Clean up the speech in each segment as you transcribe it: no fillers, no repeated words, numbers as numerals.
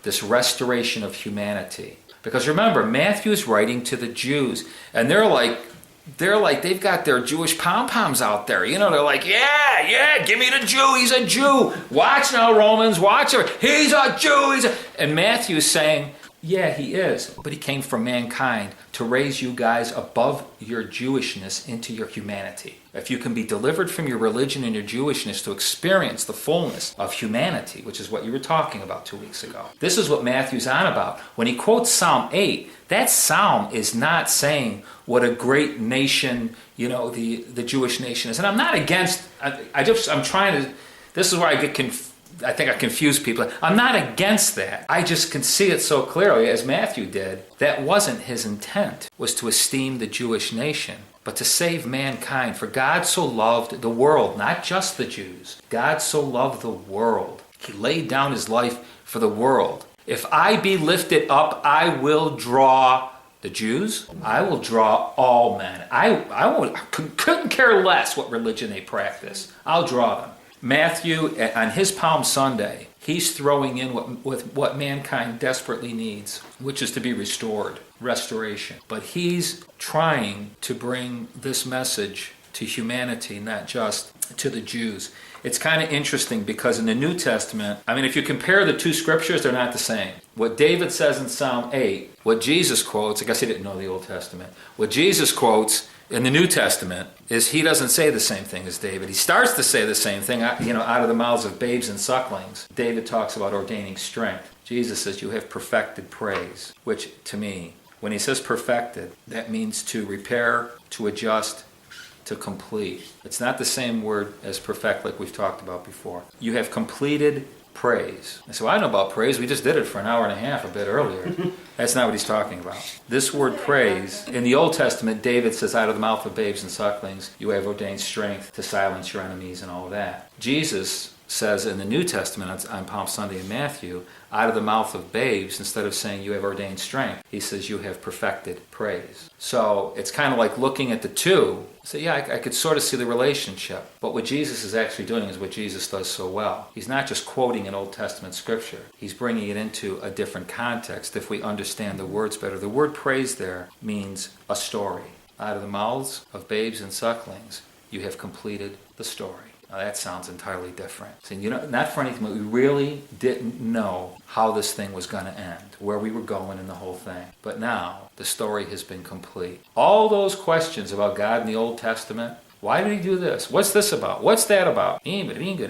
this restoration of humanity. Because remember, Matthew's writing to the Jews, and they've got their Jewish pom-poms out there. They're like, yeah, give me the Jew. He's a Jew. Watch now, Romans. Watch him. He's a Jew. And Matthew's saying, yeah, he is. But he came from mankind to raise you guys above your Jewishness into your humanity. If you can be delivered from your religion and your Jewishness to experience the fullness of humanity, which is what you were talking about 2 weeks ago. This is what Matthew's on about. When he quotes Psalm 8, that psalm is not saying what a great nation, the Jewish nation is. And I'm not against, I'm trying to, this is where I think I confuse people. I'm not against that. I just can see it so clearly, as Matthew did. That wasn't his intent, was to esteem the Jewish nation, but to save mankind. For God so loved the world, not just the Jews. God so loved the world. He laid down his life for the world. If I be lifted up, I will draw the Jews. I will draw all men. I couldn't care less what religion they practice. I'll draw them. Matthew, on his Palm Sunday, he's throwing in what mankind desperately needs, which is to be restored, restoration. But he's trying to bring this message to humanity, not just to the Jews. It's kind of interesting because in the New Testament, if you compare the two scriptures, they're not the same. What David says in Psalm 8, what Jesus quotes, I guess he didn't know the Old Testament, what Jesus quotes in the New Testament is he doesn't say the same thing as David. He starts to say the same thing, out of the mouths of babes and sucklings. David talks about ordaining strength. Jesus says you have perfected praise, which to me, when he says perfected, that means to repair, to adjust, to complete. It's not the same word as perfect like we've talked about before. You have completed praise. And so I know about praise. We just did it for an hour and a half a bit earlier. That's not what he's talking about. This word praise, in the Old Testament, David says, out of the mouth of babes and sucklings, you have ordained strength to silence your enemies and all of that. Jesus says in the New Testament on Palm Sunday in Matthew, out of the mouth of babes, instead of saying you have ordained strength, he says you have perfected praise. So it's kind of like looking at the two. So yeah, I could sort of see the relationship. But what Jesus is actually doing is what Jesus does so well. He's not just quoting an Old Testament scripture. He's bringing it into a different context if we understand the words better. The word praise there means a story. Out of the mouths of babes and sucklings, you have completed the story. Now that sounds entirely different. So, not for anything, but we really didn't know how this thing was going to end, where we were going in the whole thing. But now, the story has been complete. All those questions about God in the Old Testament, why did he do this? What's this about? What's that about? It's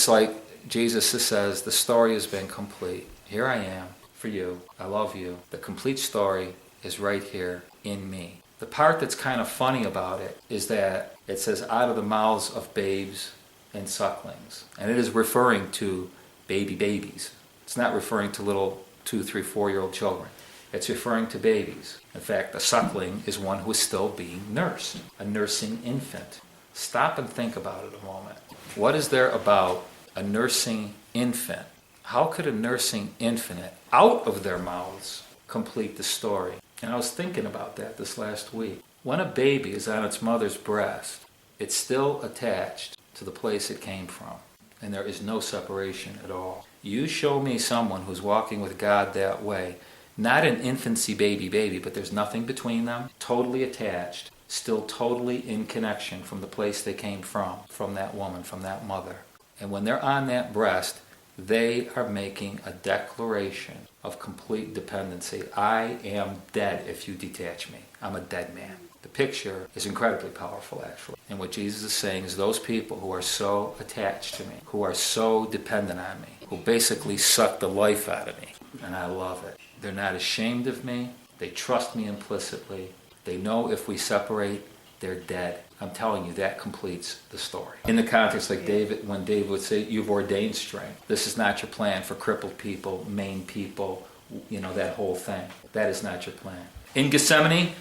like Jesus says, the story has been complete. Here I am for you. I love you. The complete story is right here in me. The part that's kind of funny about it is that it says out of the mouths of babes and sucklings. And it is referring to babies. It's not referring to little 2, 3, 4-year-old children. It's referring to babies. In fact, a suckling is one who is still being nursed, a nursing infant. Stop and think about it a moment. What is there about a nursing infant? How could a nursing infant, out of their mouths, complete the story? And I was thinking about that this last week. When a baby is on its mother's breast, it's still attached to the place it came from. And there is no separation at all. You show me someone who's walking with God that way, not an infancy baby, but there's nothing between them, totally attached, still totally in connection from the place they came from that woman, from that mother. And when they're on that breast, they are making a declaration of complete dependency. I am dead if you detach me. I'm a dead man. The picture is incredibly powerful, actually. And what Jesus is saying is those people who are so attached to me, who are so dependent on me, who basically suck the life out of me, and I love it. They're not ashamed of me. They trust me implicitly. They know if we separate, they're dead. I'm telling you, that completes the story. In the context like David, when David would say, you've ordained strength. This is not your plan for crippled people, maimed people, that whole thing. That is not your plan. In Gethsemane,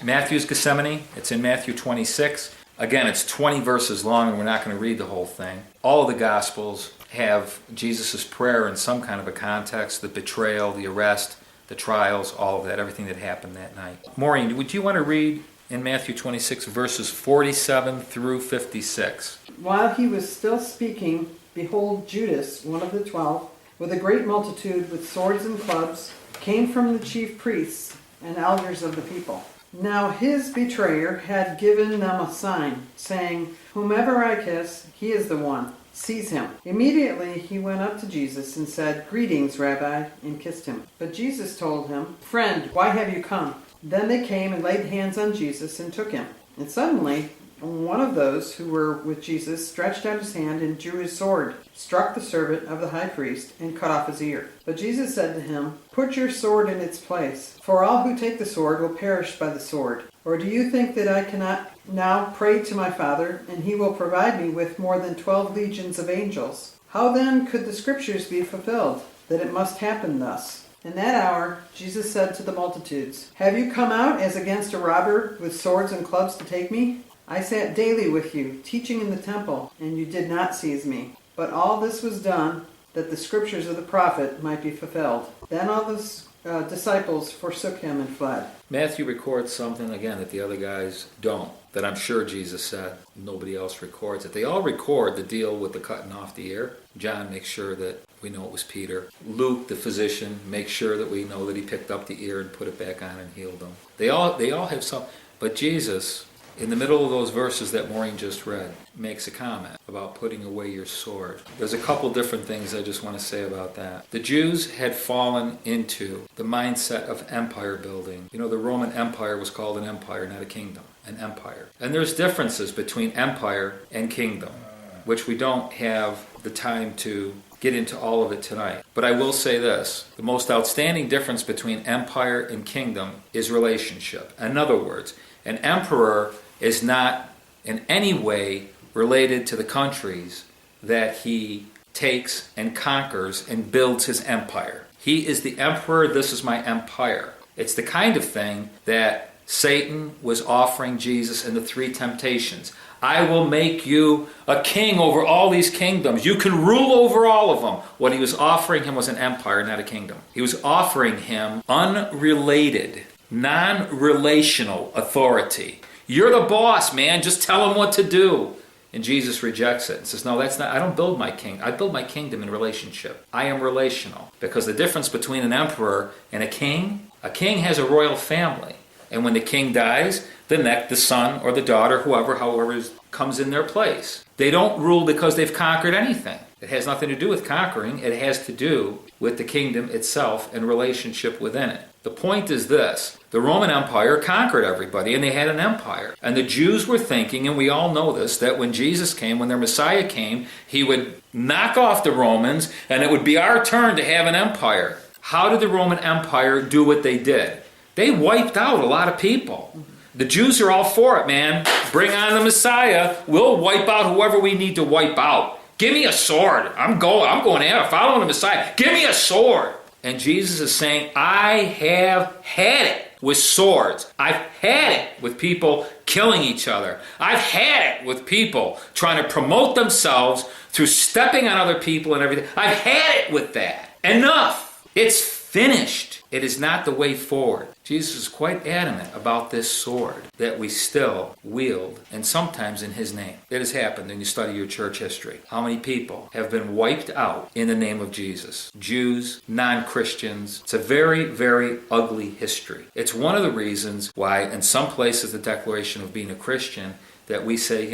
Matthew's Gethsemane, it's in Matthew 26. Again, it's 20 verses long, and we're not going to read the whole thing. All of the Gospels have Jesus' prayer in some kind of a context, the betrayal, the arrest, the trials, all of that, everything that happened that night. Maureen, would you want to read in Matthew 26, verses 47 through 56. While he was still speaking, behold, Judas, one of the 12, with a great multitude with swords and clubs, came from the chief priests and elders of the people. Now his betrayer had given them a sign, saying, "Whomever I kiss, he is the one. Seize him." Immediately he went up to Jesus and said, "Greetings, Rabbi," and kissed him. But Jesus told him, "Friend, why have you come?" Then they came and laid hands on Jesus and took him. And suddenly one of those who were with Jesus stretched out his hand and drew his sword, struck the servant of the high priest, and cut off his ear. But Jesus said to him, "Put your sword in its place, for all who take the sword will perish by the sword. Or do you think that I cannot now pray to my Father, and he will provide me with more than 12 legions of angels? How then could the scriptures be fulfilled, that it must happen thus?" In that hour Jesus said to the multitudes, "Have you come out as against a robber with swords and clubs to take me? I sat daily with you, teaching in the temple, and you did not seize me. But all this was done, that the scriptures of the prophet might be fulfilled." Then all the disciples forsook him and fled. Matthew records something, again, that the other guys don't, that I'm sure Jesus said. Nobody else records it. They all record the deal with the cutting off the ear. John makes sure that we know it was Peter. Luke, the physician, makes sure that we know that he picked up the ear and put it back on and healed them. They all have some. But Jesus, in the middle of those verses that Maureen just read, makes a comment about putting away your sword. There's a couple different things I just want to say about that. The Jews had fallen into the mindset of empire building. You know, the Roman Empire was called an empire, not a kingdom. An empire. And there's differences between empire and kingdom, which we don't have the time to get into all of it tonight. But I will say this. The most outstanding difference between empire and kingdom is relationship. In other words, an emperor is not in any way related to the countries that he takes and conquers and builds his empire. He is the emperor, this is my empire. It's the kind of thing that Satan was offering Jesus in the 3 temptations. I will make you a king over all these kingdoms. You can rule over all of them. What he was offering him was an empire, not a kingdom. He was offering him unrelated, non-relational authority. You're the boss, man. Just tell him what to do. And Jesus rejects it and says, no, that's not, I don't build my king. I build my kingdom in relationship. I am relational. Because the difference between an emperor and a king has a royal family. And when the king dies, the son or the daughter, however comes in their place. They don't rule because they've conquered anything. It has nothing to do with conquering. It has to do with the kingdom itself and relationship within it. The point is this. The Roman Empire conquered everybody, and they had an empire. And the Jews were thinking, and we all know this, that when Jesus came, when their Messiah came, he would knock off the Romans, and it would be our turn to have an empire. How did the Roman Empire do what they did? They wiped out a lot of people. The Jews are all for it, man. Bring on the Messiah. We'll wipe out whoever we need to wipe out. Give me a sword. I'm going after following the Messiah. Give me a sword. And Jesus is saying, I have had it with swords. I've had it with people killing each other. I've had it with people trying to promote themselves through stepping on other people and everything. I've had it with that. Enough. It's finished. It is not the way forward. Jesus is quite adamant about this sword that we still wield, and sometimes in his name. It has happened when you study your church history. How many people have been wiped out in the name of Jesus? Jews, non-Christians. It's a very, very ugly history. It's one of the reasons why in some places the declaration of being a Christian that we say,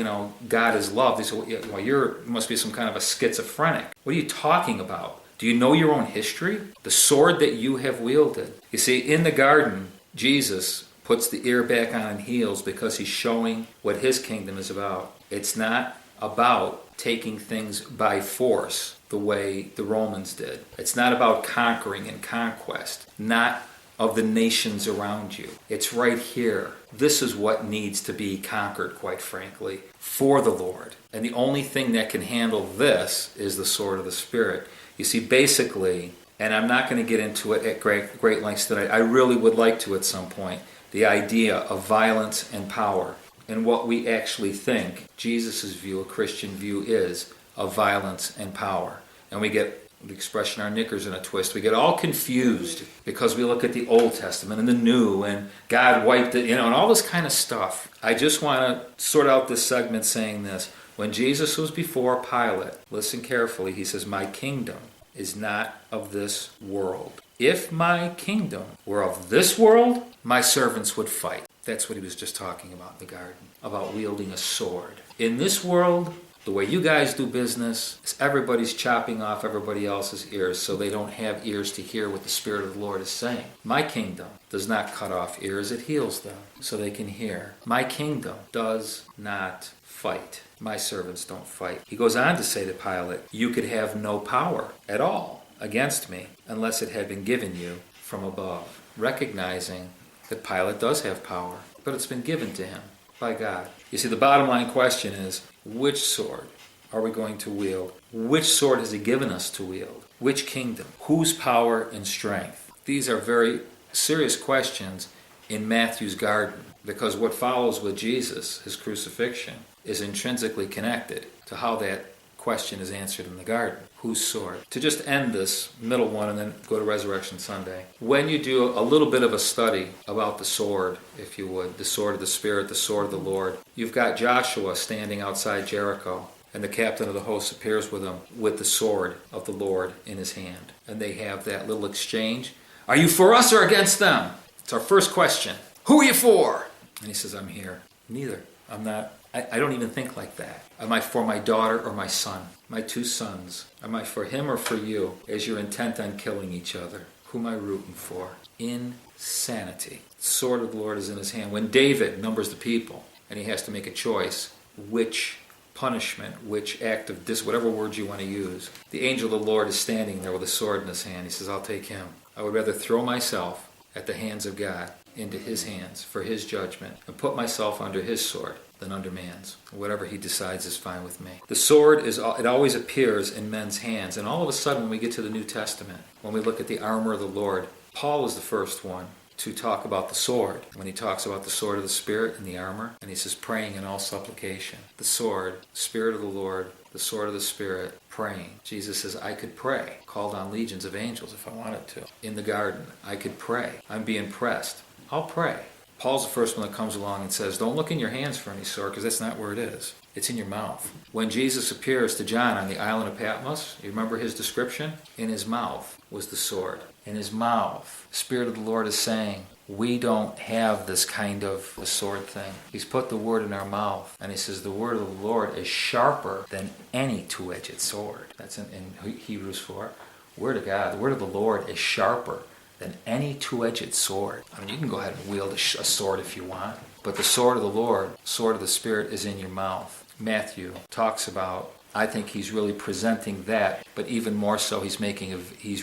God is love. They say, well, you must be some kind of a schizophrenic. What are you talking about? Do you know your own history? The sword that you have wielded. You see, in the garden, Jesus puts the ear back on and heals because he's showing what his kingdom is about. It's not about taking things by force the way the Romans did. It's not about conquering and conquest, not of the nations around you. It's right here. This is what needs to be conquered, quite frankly, for the Lord. And the only thing that can handle this is the sword of the Spirit. You see, basically, and I'm not going to get into it at great lengths tonight, I really would like to at some point, the idea of violence and power and what we actually think Jesus' view, a Christian view, is of violence and power. And we get the expression, our knickers in a twist. We get all confused because we look at the Old Testament and the New and God wiped it, and all this kind of stuff. I just want to sort out this segment saying this. When Jesus was before Pilate, listen carefully, he says, my kingdom is not of this world. If my kingdom were of this world, my servants would fight. That's what he was just talking about in the garden, about wielding a sword. In this world, the way you guys do business is everybody's chopping off everybody else's ears so they don't have ears to hear what the Spirit of the Lord is saying. My kingdom does not cut off ears, it heals them so they can hear. My kingdom does not fight. My servants don't fight. He goes on to say to Pilate, you could have no power at all against me unless it had been given you from above. Recognizing that Pilate does have power, but it's been given to him by God. You see, the bottom line question is, which sword are we going to wield? Which sword has he given us to wield? Which kingdom? Whose power and strength? These are very serious questions in Matthew's garden, because what follows with Jesus, his crucifixion, is intrinsically connected to how that question is answered in the garden. Whose sword? To just end this middle one and then go to Resurrection Sunday. When you do a little bit of a study about the sword, if you would, the sword of the Spirit, the sword of the Lord, you've got Joshua standing outside Jericho, and the captain of the host appears with him with the sword of the Lord in his hand. And they have that little exchange. Are you for us or against them? It's our first question. Who are you for? And he says, I'm here. Neither. I'm not. I don't even think like that. Am I for my daughter or my son? My two sons. Am I for him or for you? As you're intent on killing each other. Who am I rooting for? Insanity. The sword of the Lord is in his hand. When David numbers the people and he has to make a choice, which punishment, which act of whatever words you want to use, the angel of the Lord is standing there with a sword in his hand. He says, I'll take him. I would rather throw myself at the hands of God into his hands for his judgment and put myself under his sword than under man's. Whatever he decides is fine with me. The sword, it always appears in men's hands. And all of a sudden, when we get to the New Testament, when we look at the armor of the Lord, Paul is the first one to talk about the sword. When he talks about the sword of the Spirit and the armor, and he says, praying in all supplication. The sword, Spirit of the Lord, the sword of the Spirit, praying. Jesus says, I could pray. Called on legions of angels if I wanted to. In the garden, I could pray. I'm being pressed. I'll pray. Paul's the first one that comes along and says, don't look in your hands for any sword, because that's not where it is. It's in your mouth. When Jesus appears to John on the island of Patmos, you remember his description? In his mouth was the sword. In his mouth, the Spirit of the Lord is saying, we don't have this kind of a sword thing. He's put the word in our mouth, and he says the word of the Lord is sharper than any two-edged sword. That's in Hebrews 4. Word of God, the word of the Lord is sharper than any two-edged sword. I mean, you can go ahead and wield a sword if you want, but the sword of the Lord, sword of the Spirit, is in your mouth. Matthew talks about, I think he's really presenting that, but even more so, he's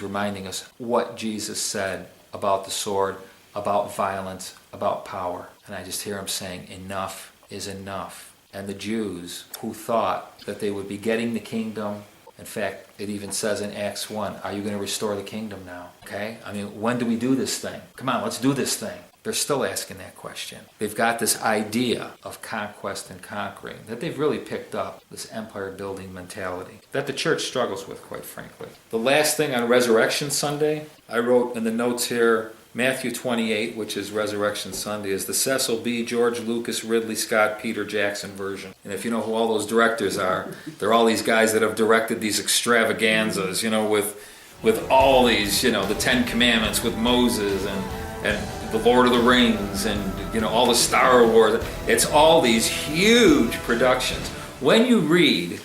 reminding us what Jesus said about the sword, about violence, about power. And I just hear him saying, enough is enough. And the Jews who thought that they would be getting the kingdom, in fact, it even says in Acts 1, are you going to restore the kingdom now? Okay? I mean, when do we do this thing? Come on, let's do this thing. They're still asking that question. They've got this idea of conquest and conquering that they've really picked up, this empire-building mentality that the church struggles with, quite frankly. The last thing on Resurrection Sunday, I wrote in the notes here, Matthew 28, which is Resurrection Sunday, is the Cecil B. George Lucas, Ridley Scott, Peter Jackson version. And if you know who all those directors are, they're all these guys that have directed these extravaganzas, with all these, the Ten Commandments with Moses and the Lord of the Rings and, all the Star Wars. It's all these huge productions. When you read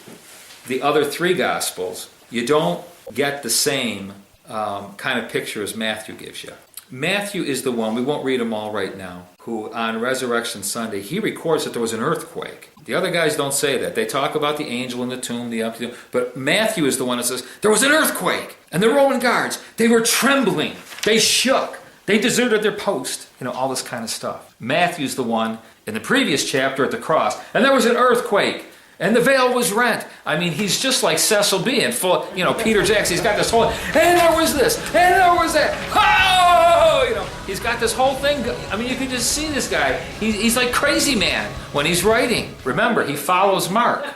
the other three Gospels, you don't get the same kind of picture as Matthew gives you. Matthew is the one, we won't read them all right now, who on Resurrection Sunday, he records that there was an earthquake. The other guys don't say that. They talk about the angel in the tomb, the empty tomb. But Matthew is the one that says, there was an earthquake. And the Roman guards, they were trembling. They shook. They deserted their post. All this kind of stuff. Matthew's the one in the previous chapter at the cross. And there was an earthquake. And the veil was rent. I mean, he's just like Cecil B. and full, Peter Jackson. He's got this whole, and there was this, and there was that. Oh, he's got this whole thing. I mean, you can just see this guy. He's like crazy man when he's writing. Remember, he follows Mark.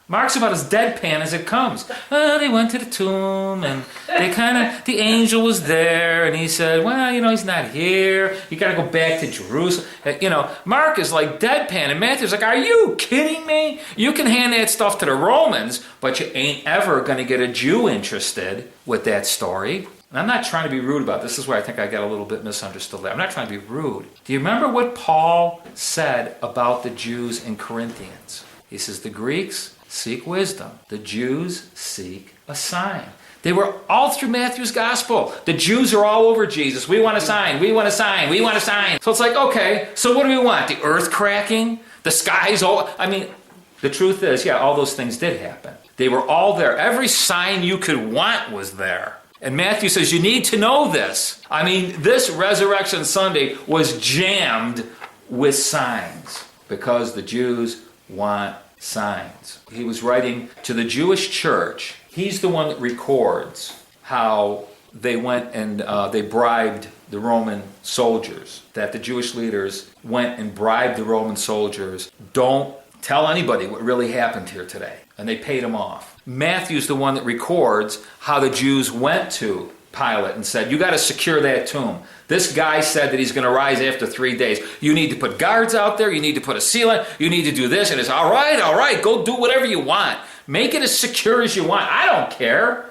Mark's about as deadpan as it comes. Well, they went to the tomb, and the angel was there, and he said, well, he's not here. You got to go back to Jerusalem. Mark is like deadpan, and Matthew's like, are you kidding me? You can hand that stuff to the Romans, but you ain't ever going to get a Jew interested with that story. And I'm not trying to be rude about this. This is where I think I got a little bit misunderstood there. I'm not trying to be rude. Do you remember what Paul said about the Jews in Corinthians? He says, the Greeks seek wisdom. The Jews seek a sign. They were all through Matthew's gospel. The Jews are all over Jesus. We want a sign. We want a sign. We want a sign. So it's like, okay, so what do we want? The earth cracking? The skies all... the truth is, all those things did happen. They were all there. Every sign you could want was there. And Matthew says, you need to know this. This Resurrection Sunday was jammed with signs because the Jews want signs. He was writing to the Jewish church. He's the one that records how they went and they bribed the Roman soldiers, that the Jewish leaders went and bribed the Roman soldiers. Don't tell anybody what really happened here today. And they paid him off. Matthew's the one that records how the Jews went to Pilate and said, you got to secure that tomb. This guy said that he's going to rise after 3 days. You need to put guards out there. You need to put a seal on. You need to do this. And it's all right. Go do whatever you want. Make it as secure as you want. I don't care.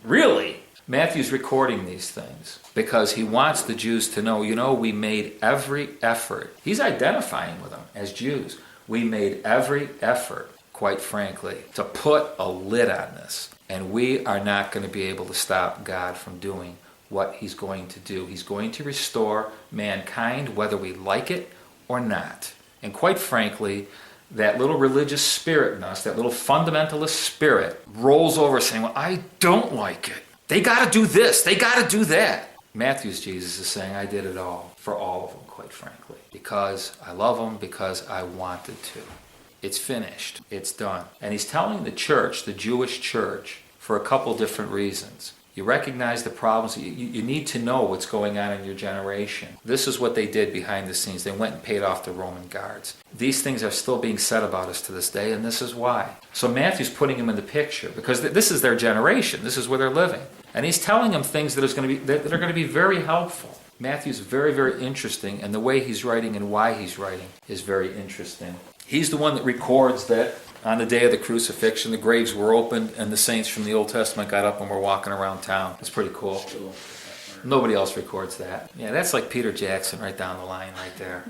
Really? Matthew's recording these things because he wants the Jews to know, we made every effort. He's identifying with them as Jews. We made every effort, quite frankly, to put a lid on this. And we are not going to be able to stop God from doing what he's going to do. He's going to restore mankind, whether we like it or not. And quite frankly, that little religious spirit in us, that little fundamentalist spirit, rolls over saying, well, I don't like it. They got to do this. They got to do that. Matthew's Jesus is saying, I did it all for all of them, quite frankly, because I love them, because I wanted to. It's finished. It's done. And he's telling the church, the Jewish church, for a couple different reasons. You recognize the problems. You need to know what's going on in your generation. This is what they did behind the scenes. They went and paid off the Roman guards. These things are still being said about us to this day, and this is why. So Matthew's putting them in the picture because this is their generation. This is where they're living. And he's telling them things that are going to be very helpful. Matthew's very, very interesting, and the way he's writing and why he's writing is very interesting. He's the one that records that on the day of the crucifixion, the graves were opened and the saints from the Old Testament got up and were walking around town. It's pretty cool. Nobody else records that. Yeah, that's like Peter Jackson right down the line right there.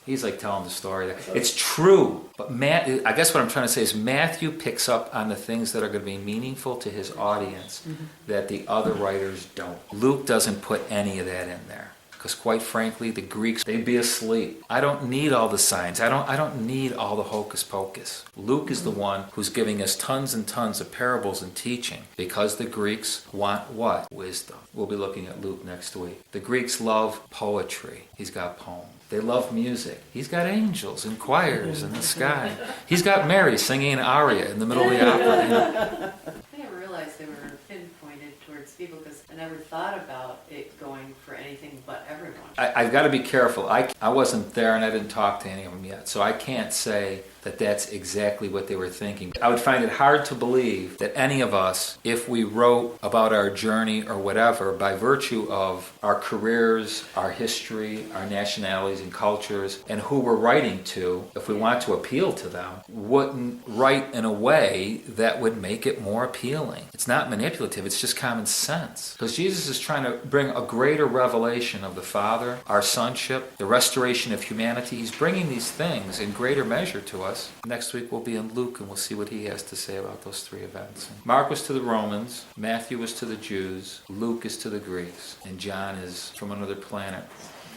He's like telling the story. It's true. But I guess what I'm trying to say is Matthew picks up on the things that are going to be meaningful to his audience that the other writers don't. Luke doesn't put any of that in there. Because quite frankly, the Greeks, they'd be asleep. I don't need all the signs. I don't need all the hocus pocus. Luke is the one who's giving us tons and tons of parables and teaching because the Greeks want what? Wisdom. We'll be looking at Luke next week. The Greeks love poetry. He's got poems. They love music. He's got angels and choirs in the sky. He's got Mary singing an aria in the middle of the opera. I didn't realize they were pinpointed towards people because I never thought about it going for anything but everyone. I've got to be careful. I wasn't there and I didn't talk to any of them yet, so I can't say that that's exactly what they were thinking. I would find it hard to believe that any of us, if we wrote about our journey or whatever, by virtue of our careers, our history, our nationalities and cultures, and who we're writing to, if we want to appeal to them, wouldn't write in a way that would make it more appealing. It's not manipulative, it's just common sense. Because Jesus is trying to bring a greater revelation of the Father, our sonship, the restoration of humanity. He's bringing these things in greater measure to us. Next week we'll be in Luke and we'll see what he has to say about those three events. Mark was to the Romans, Matthew was to the Jews, Luke is to the Greeks, and John is from another planet,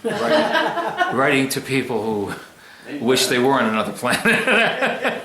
writing to people who wish they were on another planet.